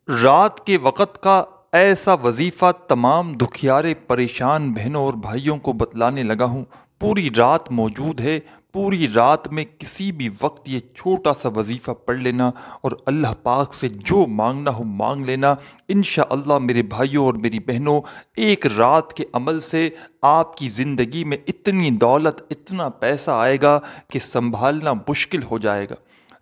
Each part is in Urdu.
رات کے وقت کا ایسا وظیفہ تمام دکھیارے پریشان بہنوں اور بھائیوں کو بتلانے لگا ہوں۔ پوری رات موجود ہے، پوری رات میں کسی بھی وقت یہ چھوٹا سا وظیفہ پڑھ لینا اور اللہ پاک سے جو مانگنا ہو مانگ لینا۔ انشاءاللہ میرے بھائیوں اور میری بہنوں، ایک رات کے عمل سے آپ کی زندگی میں اتنی دولت، اتنا پیسہ آئے گا کہ سنبھالنا مشکل ہو جائے گا۔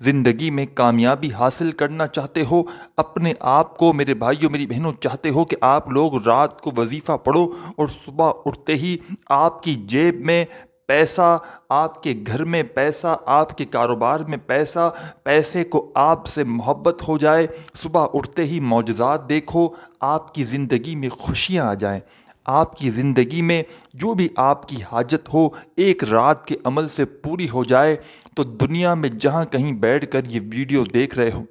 زندگی میں کامیابی حاصل کرنا چاہتے ہو، اپنے آپ کو میرے بھائیوں میری بہنوں چاہتے ہو کہ آپ لوگ رات کو وظیفہ پڑھو اور صبح اٹھتے ہی آپ کی جیب میں پیسہ، آپ کے گھر میں پیسہ، آپ کے کاروبار میں پیسہ، پیسے کو آپ سے محبت ہو جائے، صبح اٹھتے ہی معجزات دیکھو، آپ کی زندگی میں خوشیاں آ جائیں، آپ کی زندگی میں جو بھی آپ کی حاجت ہو ایک رات کے عمل سے پوری ہو جائے، تو دنیا میں جہاں کہیں بیٹھ کر یہ ویڈیو دیکھ رہے ہو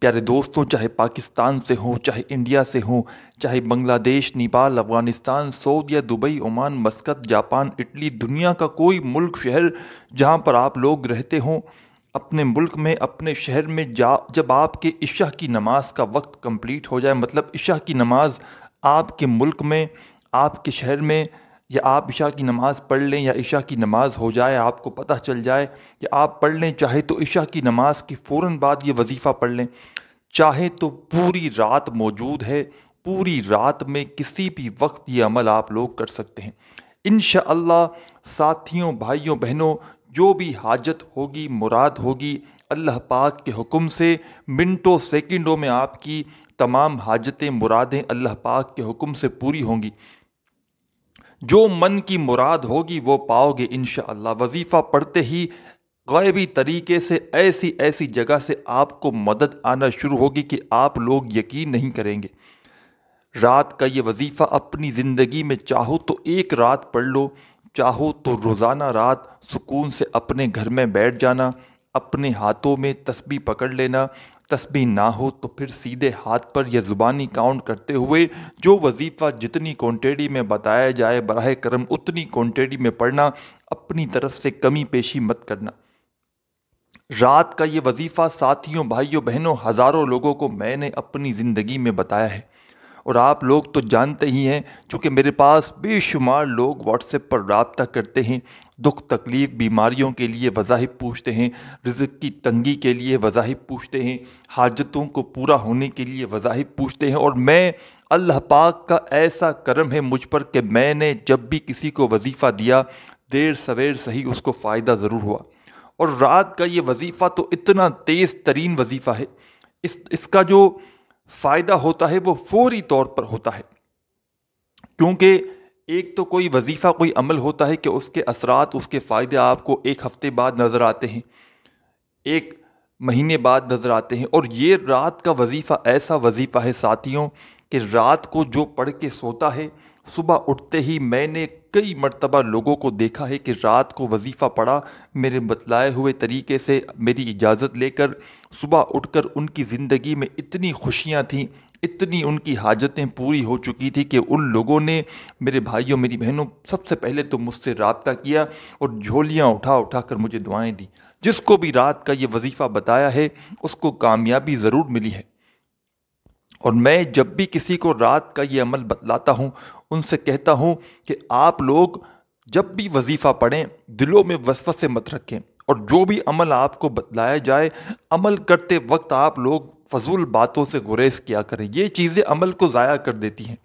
پیارے دوستوں، چاہے پاکستان سے ہوں، چاہے انڈیا سے ہوں، چاہے بنگلہ دیش، نیپال، افغانستان، سعودیہ، Dubai, Oman, Muscat, Japan, Italy, دنیا کا کوئی ملک، شہر جہاں پر آپ لوگ رہتے ہوں، اپنے ملک میں، اپنے شہر میں جب آپ کے عشاء کی نماز کا وقت کمپلیٹ ہو جائے، مطلب عشاء کی نماز آپ کے ملک میں، آپ کے شہر میں، یا آپ عشاء کی نماز پڑھ لیں یا عشاء کی نماز ہو جائے، آپ کو پتہ چل جائے کہ آپ پڑھ لیں، چاہے تو عشاء کی نماز کے فوراً بعد یہ وظیفہ پڑھ لیں، چاہے تو پوری رات موجود ہے، پوری رات میں کسی بھی وقت یہ عمل آپ لوگ کر سکتے ہیں۔ انشاءاللہ ساتھیوں، بھائیوں، بہنوں، جو بھی حاجت ہوگی، مراد ہوگی، اللہ پاک کے حکم سے منٹوں سیکنڈوں میں آپ کی تمام حاجتیں، مرادیں اللہ پاک کے حکم سے پوری ہوں گی۔ جو من کی مراد ہوگی وہ پاؤ گے انشاءاللہ۔ وظیفہ پڑھتے ہی غیبی طریقے سے ایسی ایسی جگہ سے آپ کو مدد آنا شروع ہوگی کہ آپ لوگ یقین نہیں کریں گے۔ رات کا یہ وظیفہ اپنی زندگی میں چاہو تو ایک رات پڑھ لو، چاہو تو روزانہ رات سکون سے اپنے گھر میں بیٹھ جانا، اپنے ہاتھوں میں تسبیح پکڑ لینا، تسبیح نہ ہو تو پھر سیدھے ہاتھ پر یا زبانی کاؤنٹ کرتے ہوئے جو وظیفہ جتنی کوانٹیٹی میں بتایا جائے براہ کرم اتنی کوانٹیٹی میں پڑھنا، اپنی طرف سے کمی پیشی مت کرنا۔ رات کا یہ وظیفہ ساتھیوں، بھائیوں، بہنوں، ہزاروں لوگوں کو میں نے اپنی زندگی میں بتایا ہے، اور آپ لوگ تو جانتے ہی ہیں، چونکہ میرے پاس بے شمار لوگ واٹس ایپ پر رابطہ کرتے ہیں، دکھ تکلیف، بیماریوں کے لیے وظائف پوچھتے ہیں، رزق کی تنگی کے لیے وظائف پوچھتے ہیں، حاجتوں کو پورا ہونے کے لیے وظائف پوچھتے ہیں، اور میں اللہ پاک کا ایسا کرم ہے مجھ پر کہ میں نے جب بھی کسی کو وظیفہ دیا دیر سویر صحیح اس کو فائدہ ضرور ہوا۔ اور رات کا یہ وظیفہ تو اتنا تیز ترین وظیفہ ہے، اس کا جو فائدہ ہوتا ہے وہ فوری طور پر ہوتا ہے، کیونکہ ایک تو کوئی وظیفہ، کوئی عمل ہوتا ہے کہ اس کے اثرات، اس کے فائدے آپ کو ایک ہفتے بعد نظر آتے ہیں، ایک مہینے بعد نظر آتے ہیں، اور یہ رات کا وظیفہ ایسا وظیفہ ہے ساتھیوں کہ رات کو جو پڑھ کے سوتا ہے، صبح اٹھتے ہی میں نے کئی مرتبہ لوگوں کو دیکھا ہے کہ رات کو وظیفہ پڑھا، میرے بتلائے ہوئے طریقے سے میری اجازت لے کر صبح اٹھ کر ان کی زندگی میں اتنی خوشیاں تھیں، اتنی ان کی حاجتیں پوری ہو چکی تھی کہ ان لوگوں نے، میرے بھائیوں میری بہنوں، سب سے پہلے تو مجھ سے رابطہ کیا اور جھولیاں اٹھا اٹھا کر مجھے دعائیں دی۔ جس کو بھی رات کا یہ وظیفہ بتایا ہے اس کو کامیابی ضرور ملی ہے، اور میں جب بھی کسی کو رات کا یہ عمل بتلاتا ہوں ان سے کہتا ہوں کہ آپ لوگ جب بھی وظیفہ پڑھیں دلوں میں وسوسے مت رکھیں، اور جو بھی عمل آپ کو بتلایا جائے عمل کرتے وقت آپ لوگ فضول باتوں سے گریز کیا کریں، یہ چیزیں عمل کو ضائع کر دیتی ہیں۔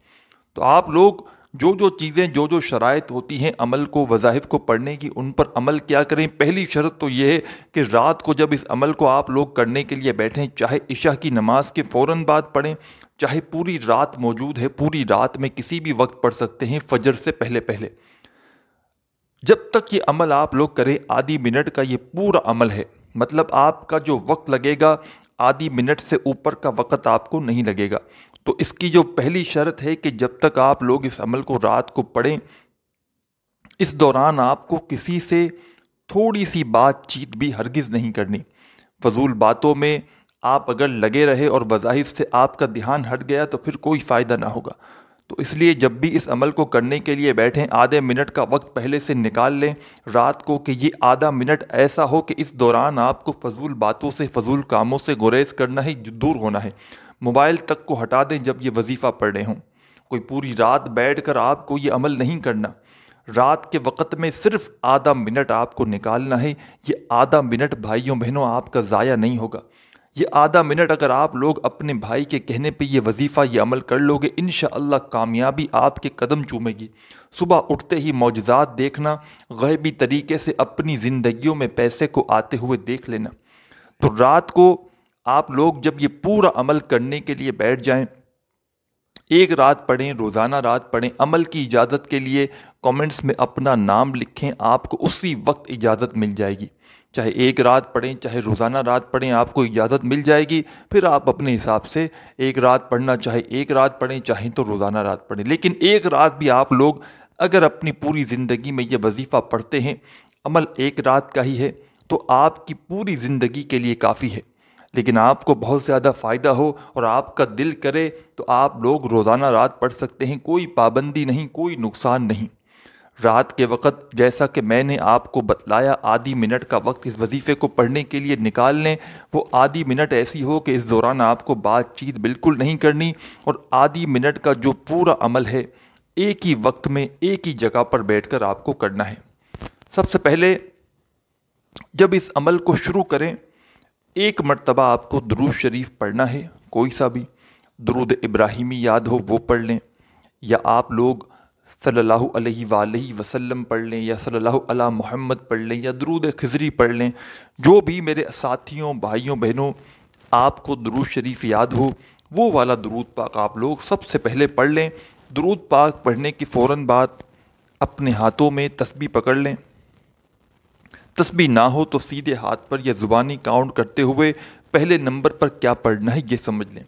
تو آپ لوگ جو چیزیں، جو شرائط ہوتی ہیں عمل کو، وظائف کو پڑھنے کی، ان پر عمل کیا کریں۔ پہلی شرط تو یہ ہے کہ رات کو جب اس عمل کو آپ لوگ کرنے کے لیے بیٹھیں، چاہے عشاء کی نماز کے فوراً بعد پڑھیں، چاہے پوری رات موجود ہے، پوری رات میں کسی بھی وقت پڑھ سکتے ہیں، فجر سے پہلے پہلے، جب تک یہ عمل آپ لوگ کریں آدھی منٹ کا یہ پورا عمل ہے، مطلب آپ کا جو وقت لگے گا آدھی منٹ سے اوپر کا وقت آپ کو نہیں لگے گا۔ تو اس کی جو پہلی شرط ہے کہ جب تک آپ لوگ اس عمل کو رات کو پڑھیں، اس دوران آپ کو کسی سے تھوڑی سی بات چیت بھی ہرگز نہیں کرنی۔ فضول باتوں میں آپ اگر لگے رہے اور وظائف سے آپ کا دھیان ہٹ گیا تو پھر کوئی فائدہ نہ ہوگا۔ تو اس لیے جب بھی اس عمل کو کرنے کے لیے بیٹھیں آدھے منٹ کا وقت پہلے سے نکال لیں رات کو، کہ یہ آدھا منٹ ایسا ہو کہ اس دوران آپ کو فضول باتوں سے، فضول کاموں سے گریز کرنا ہے، دور ہونا ہے۔ موبائل تک کو ہٹا دیں جب یہ وظیفہ پڑھ رہے ہوں۔ کوئی پوری رات بیٹھ کر آپ کو یہ عمل نہیں کرنا، رات کے وقت میں صرف آدھا منٹ آپ کو نکالنا ہے۔ یہ آدھا منٹ بھائیوں بہنوں آپ کا ضائع نہیں ہوگا۔ یہ آدھا منٹ اگر آپ لوگ اپنے بھائی کے کہنے پہ یہ وظیفہ، یہ عمل کر لو گے، انشاءاللہ کامیابی آپ کے قدم چومے گی۔ صبح اٹھتے ہی معجزات دیکھنا، غیبی طریقے سے اپنی زندگیوں میں پیسے کو آتے ہوئے دیکھ لینا۔ تو رات کو آپ لوگ جب یہ پورا عمل کرنے کے لیے بیٹھ جائیں، ایک رات پڑھیں، روزانہ رات پڑھیں۔ عمل کی اجازت کے لیے کامنٹس میں اپنا نام لکھیں، آپ کو اسی وقت اجازت مل جائے گی۔ چاہے ایک رات پڑھیں، چاہے روزانہ رات پڑھیں، آپ کو اجازت مل جائے گی۔ پھر آپ اپنے حساب سے ایک رات پڑھنا چاہے ایک رات پڑھیں، چاہیں تو روزانہ رات پڑھیں، لیکن ایک رات بھی آپ لوگ اگر اپنی پوری زندگی میں یہ وظیفہ پڑھتے ہیں، عمل ایک رات کا ہی ہے، تو آپ کی پوری زندگی کے لیے کافی ہے۔ لیکن آپ کو بہت زیادہ فائدہ ہو اور آپ کا دل کرے تو آپ لوگ روزانہ رات پڑھ سکتے ہیں، کوئی پابندی نہیں، کوئی نقصان نہیں۔ رات کے وقت جیسا کہ میں نے آپ کو بتلایا، آدھی منٹ کا وقت اس وظیفے کو پڑھنے کے لیے نکال لیں۔ وہ آدھی منٹ ایسی ہو کہ اس دوران آپ کو بات چیت بالکل نہیں کرنی، اور آدھی منٹ کا جو پورا عمل ہے ایک ہی وقت میں ایک ہی جگہ پر بیٹھ کر آپ کو کرنا ہے۔ سب سے پہلے جب اس عمل کو شروع کریں، ایک مرتبہ آپ کو درود شریف پڑھنا ہے، کوئی سا بھی درود ابراہیمی یاد ہو وہ پڑھ لیں، یا آپ لوگ صلی اللہ علیہ وآلہ وسلم پڑھ لیں، یا صلی اللہ علی محمد پڑھ لیں، یا درود خضری پڑھ لیں۔ جو بھی میرے ساتھیوں، بھائیوں، بہنوں آپ کو درود شریف یاد ہو، وہ والا درود پاک آپ لوگ سب سے پہلے پڑھ لیں۔ درود پاک پڑھنے کے فوراً بعد اپنے ہاتھوں میں تسبیح پکڑ لیں۔ تسبیح نہ ہو تو سیدھے ہاتھ پر یا زبانی کاؤنٹ کرتے ہوئے پہلے نمبر پر کیا پڑھنا ہے یہ سمجھ لیں۔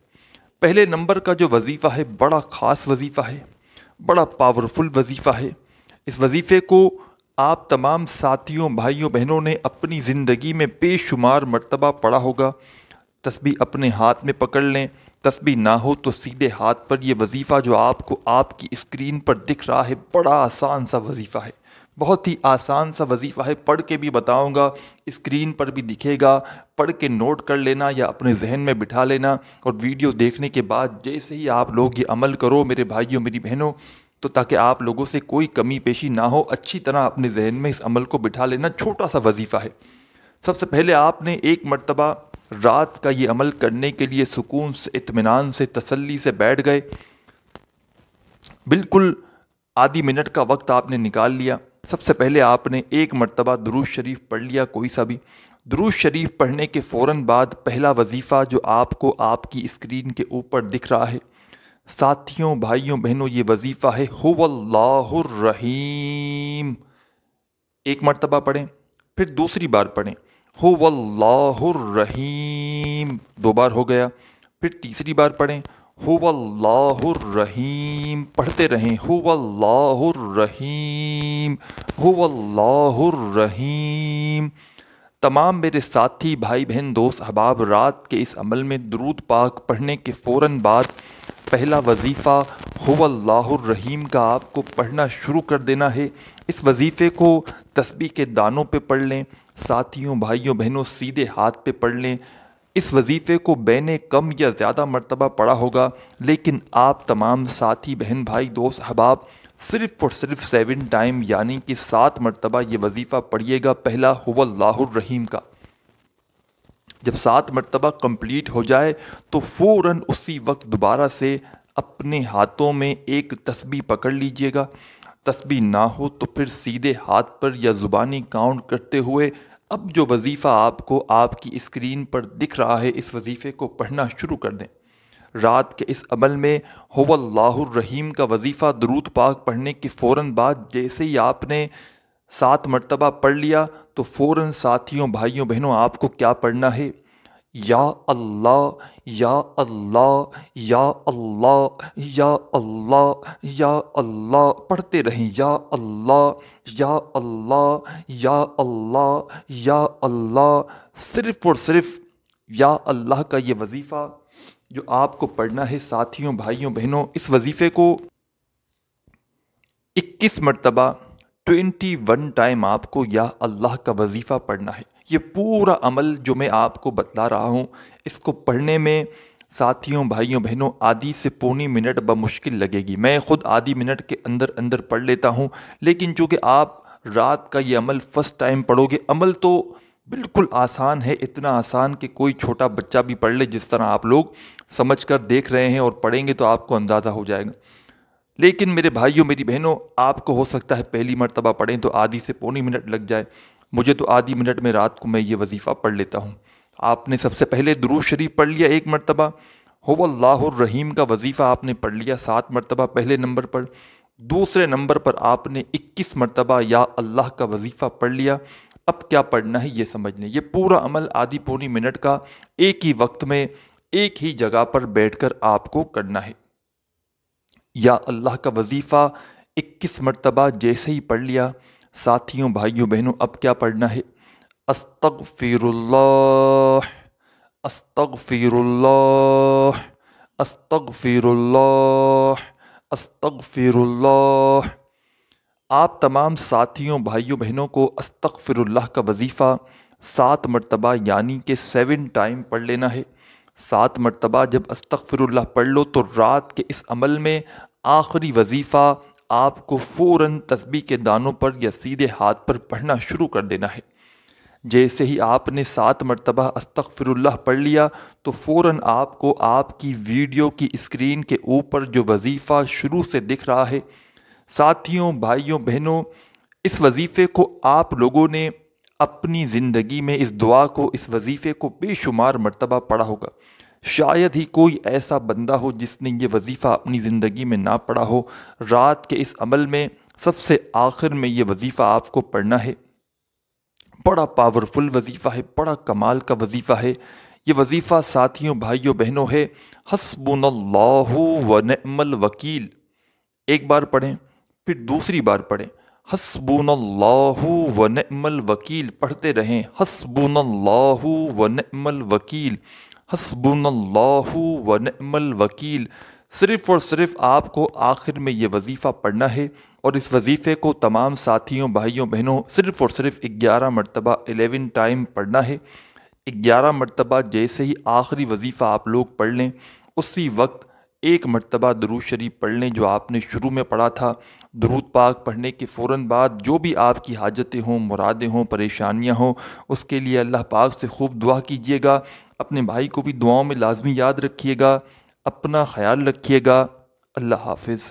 پہلے نمبر کا جو وظیفہ ہے بڑا خاص وظیفہ ہے، بڑا پاورفل وظیفہ ہے۔ اس وظیفے کو آپ تمام ساتھیوں، بھائیوں، بہنوں نے اپنی زندگی میں بے شمار مرتبہ پڑھا ہوگا۔ تسبیح اپنے ہاتھ میں پکڑ لیں، تسبیح نہ ہو تو سیدھے ہاتھ پر یہ وظیفہ جو آپ کو آپ کی اسکرین پر دکھ رہا ہے، بڑا آسان سا وظیفہ ہے، بہت ہی آسان سا وظیفہ ہے۔ پڑھ کے بھی بتاؤں گا، اسکرین پر بھی دکھے گا، پڑھ کے نوٹ کر لینا یا اپنے ذہن میں بٹھا لینا، اور ویڈیو دیکھنے کے بعد جیسے ہی آپ لوگ یہ عمل کرو میرے بھائیوں، میری بہنوں، تو تاکہ آپ لوگوں سے کوئی کمی پیشی نہ ہو، اچھی طرح اپنے ذہن میں اس عمل کو بٹھا لینا۔ چھوٹا سا وظیفہ ہے۔ سب سے پہلے آپ نے ایک مرتبہ رات کا یہ عمل کرنے کے لیے سکون سے، اطمینان سے، تسلی سے بیٹھ گئے۔ بالکل آدھی منٹ کا وقت آپ نے نکال لیا۔ سب سے پہلے آپ نے ایک مرتبہ درود شریف پڑھ لیا، کوئی سا بھی۔ درود شریف پڑھنے کے فوراً بعد پہلا وظیفہ جو آپ کو آپ کی اسکرین کے اوپر دکھ رہا ہے، ساتھیوں، بھائیوں، بہنوں، یہ وظیفہ ہے هو اللہ الرحیم۔ ایک مرتبہ پڑھیں، پھر دوسری بار پڑھیں هو اللہ الرحیم، دو بار ہو گیا۔ پھر تیسری بار پڑھیں هو اللہ الرحیم، پڑھتے رہیں هو اللہ الرحیم، هو اللہ الرحیم۔ تمام میرے ساتھی، بھائی، بہن، دوست، احباب، رات کے اس عمل میں درود پاک پڑھنے کے فوراً بعد پہلا وظیفہ هو اللہ الرحیم کا آپ کو پڑھنا شروع کر دینا ہے۔ اس وظیفے کو تسبیح کے دانوں پہ پڑھ لیں، ساتھیوں، بھائیوں، بہنوں سیدھے ہاتھ پہ پڑھ لیں۔ اس وظیفے کو میں نے کم یا زیادہ مرتبہ پڑھا ہوگا، لیکن آپ تمام ساتھی، بہن، بھائی، دوست، احباب صرف اور صرف 7 ٹائم یعنی کہ 7 مرتبہ یہ وظیفہ پڑھیے گا، پہلا هو اللہ الرحیم کا۔ جب 7 مرتبہ کمپلیٹ ہو جائے تو فوراً اسی وقت دوبارہ سے اپنے ہاتھوں میں ایک تسبیح پکڑ لیجئے گا۔ تسبیح نہ ہو تو پھر سیدھے ہاتھ پر یا زبانی کاؤنٹ کرتے ہوئے اب جو وظیفہ آپ کو آپ کی اسکرین پر دکھ رہا ہے، اس وظیفے کو پڑھنا شروع کر دیں۔ رات کے اس عمل میں هو اللہ الرحیم کا وظیفہ درود پاک پڑھنے کے فوراً بعد جیسے ہی آپ نے 7 مرتبہ پڑھ لیا تو فوراً ساتھیوں، بھائیوں، بہنوں آپ کو کیا پڑھنا ہے؟ یا اللہ، یا اللہ، یا اللہ، یا اللہ، یا اللہ، پڑھتے رہیں یا اللہ، یا اللہ، یا اللہ، یا اللہ۔ صرف اور صرف یا اللہ کا یہ وظیفہ جو آپ کو پڑھنا ہے ساتھیوں، بھائیوں، بہنوں، اس وظیفے کو 21 مرتبہ 21 ٹائم آپ کو یا اللہ کا وظیفہ پڑھنا ہے۔ یہ پورا عمل جو میں آپ کو بتلا رہا ہوں، اس کو پڑھنے میں ساتھیوں، بھائیوں، بہنوں، آدھی سے پونی منٹ بمشکل لگے گی۔ میں خود آدھی منٹ کے اندر اندر پڑھ لیتا ہوں، لیکن چونکہ آپ رات کا یہ عمل فرسٹ ٹائم پڑھو گے، عمل تو بالکل آسان ہے، اتنا آسان کہ کوئی چھوٹا بچہ بھی پڑھ لے، جس طرح آپ لوگ سمجھ کر دیکھ رہے ہیں اور پڑھیں گے تو آپ کو اندازہ ہو جائے گا۔ لیکن میرے بھائیوں، میری بہنوں، آپ کو ہو سکتا ہے پہلی مرتبہ پڑھیں تو آدھی سے پونی منٹ لگ جائے۔ مجھے تو آدھی منٹ میں رات کو میں یہ وظیفہ پڑھ لیتا ہوں۔ آپ نے سب سے پہلے درود شریف پڑھ لیا 1 مرتبہ، هو اللہ الرحیم کا وظیفہ آپ نے پڑھ لیا 7 مرتبہ پہلے نمبر پر۔ دوسرے نمبر پر آپ نے 21 مرتبہ یا اللہ کا وظیفہ پڑھ لیا۔ اب کیا پڑھنا ہے یہ سمجھ لیں۔ یہ پورا عمل آدھی پونی منٹ کا ایک ہی وقت میں ایک ہی جگہ پر بیٹھ کر آپ کو کرنا ہے۔ یا اللہ کا وظیفہ 21 مرتبہ جیسے ہی پڑھ لیا، ساتھیوں، بھائیوں، بہنوں، اب کیا پڑھنا ہے؟ استغفر اللہ، استغفر اللہ، استغفر اللہ، استغفر اللہ۔ آپ تمام ساتھیوں، بھائیوں، بہنوں کو استغفر اللہ کا وظیفہ 7 مرتبہ یعنی کہ 7 ٹائم پڑھ لینا ہے۔ 7 مرتبہ جب استغفر اللہ پڑھ لو تو رات کے اس عمل میں آخری وظیفہ آپ کو فوراً تسبیح کے دانوں پر یا سیدھے ہاتھ پر پڑھنا شروع کر دینا ہے۔ جیسے ہی آپ نے 7 مرتبہ استغفر اللہ پڑھ لیا تو فوراً آپ کو آپ کی ویڈیو کی اسکرین کے اوپر جو وظیفہ شروع سے دکھ رہا ہے، ساتھیوں، بھائیوں، بہنوں، اس وظیفے کو آپ لوگوں نے اپنی زندگی میں اس دعا کو، اس وظیفے کو بے شمار مرتبہ پڑھا ہوگا۔ شاید ہی کوئی ایسا بندہ ہو جس نے یہ وظیفہ اپنی زندگی میں نہ پڑھا ہو۔ رات کے اس عمل میں سب سے آخر میں یہ وظیفہ آپ کو پڑھنا ہے۔ بڑا پاورفل وظیفہ ہے، بڑا کمال کا وظیفہ ہے۔ یہ وظیفہ ساتھیوں، بھائیوں، بہنوں ہے حسبنا اللہ و نعم الوکیل۔ ایک بار پڑھیں، پھر دوسری بار پڑھیں، حسبنا اللہ و نعم الوکیل، پڑھتے رہیں، حسبنا اللہ و نعم الوکیل، حسبنا اللہ و نعم الوکیل۔ صرف اور صرف آپ کو آخر میں یہ وظیفہ پڑھنا ہے، اور اس وظیفے کو تمام ساتھیوں، بھائیوں، بہنوں صرف اور صرف 11 مرتبہ 11 ٹائم پڑھنا ہے۔ 11 مرتبہ جیسے ہی آخری وظیفہ آپ لوگ پڑھ لیں، اسی وقت 1 مرتبہ درود شریف پڑھ لیں جو آپ نے شروع میں پڑھا تھا۔ درود پاک پڑھنے کے فوراً بعد جو بھی آپ کی حاجتیں ہوں، مرادیں ہوں، پریشانیاں ہوں، اس کے لیے اللہ پاک سے خوب دعا کیجیے گا۔ اپنے بھائی کو بھی دعاؤں میں لازمی یاد رکھیے گا۔ اپنا خیال رکھیے گا۔ اللہ حافظ۔